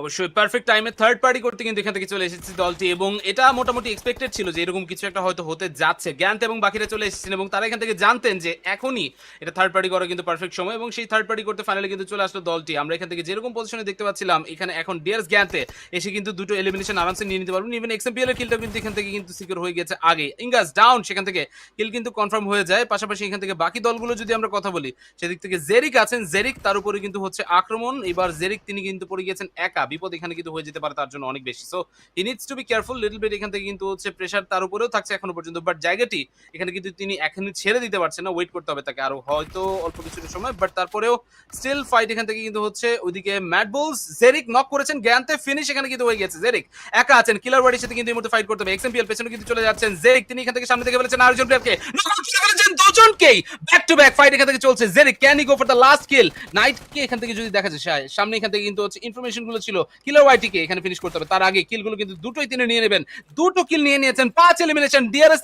অবশ্যই পারফেক্ট টাইমে third party করতে কিন্তু এখান থেকে চলে এসেছে দলটি, এবং এটা মোটামুটি এক্সপেক্টেড ছিল যে এরকম কিছু একটা হয়তো হতে যাচ্ছে। জ্ঞান এবং বাকিরা চলে এসেছেন এবং তারা এখান থেকে জানতেন যে এখনই এটা থার্ড পার্টি করা কিন্তু পারফেক্ট সময়, এবং সেই থার্ড পার্টি করতে ফাইনালি কিন্তু চলে আসলো দলটি। আমরা এখান থেকে যেরকম পজিশনে দেখতে পাচ্ছিলাম, এখানে এখন ডিয়ার্স জ্ঞানতে এসে কিন্তু দুটো এলিমিনেশন আরামসে নিয়ে নিতে পারবেন। ইভেন এক্সএমপিএল এর কিলটা কিন্তু এখান থেকে কিন্তু সিকিউর হয়ে গেছে আগে। ইঙ্গাস ডাউন, সেখান থেকে কিল কিন্তু কনফার্ম হয়ে যায়। পাশাপাশি এখান থেকে বাকি দলগুলো যদি আমরা কথা বলি, সেদিক থেকে জেরিক আছেন, জেরিক তার উপরে কিন্তু হচ্ছে আক্রমণ। এবার জেরিক তিনি কিন্তু পড়ে গিয়েছেন একা, বিপদ এখানে কিন্তু হয়ে যেতে পারে তার জন্য অনেক বেশি। So he needs to be careful little bit. এখান থেকে কিন্তু হচ্ছে প্রেসার তার উপরেও থাকছে এখনো পর্যন্ত, বাট জায়গাটি এখানে কিন্তু তিনি এখনই ছেড়ে দিতে পারছেন না, ওয়েট করতে হবে তাকে আরো হয়তো অল্প কিছুটা সময়। বাট তারপরেও স্টিল ফাইট এখান থেকে কিন্তু হচ্ছে। ওইদিকে ম্যাড বুলস জেরিক নক করেছেন, জ্ঞানতে ফিনিশ এখানে কিন্তু হয়ে গেছে। জেরিক একা আছেন, কিলার ওয়ার্ডের সাথে কিন্তু এই মুহূর্তে ফাইট করতে হবে। এক্সএমপিএল পেছনে কিন্তু চলে যাচ্ছেন, জেরিক তিনি এখান থেকে সামনে থেকে ফেলেছেন আরেকজন প্লেয়ারকে, নক আউট করে ফেলেছেন দুজনকেই। ব্যাক টু ব্যাক ফাইট এখান থেকে চলছে। Jerick can I go for the last kill? নাইটকে এখান থেকে যদি দেখা যায় সামনে, এখান থেকে কিন্তু হচ্ছে ইনফরমেশন গুলো ছিল কিলার ওয়াইটিকে এখানে ফিনিশ করতে হবে। তার আগে কিলগুলো কিন্তু দুটোই তিনি নিয়ে নেবেন। দুটো কিল নিয়ে নিয়েছেন, 5 এলিমিনেশন। ডিআরএস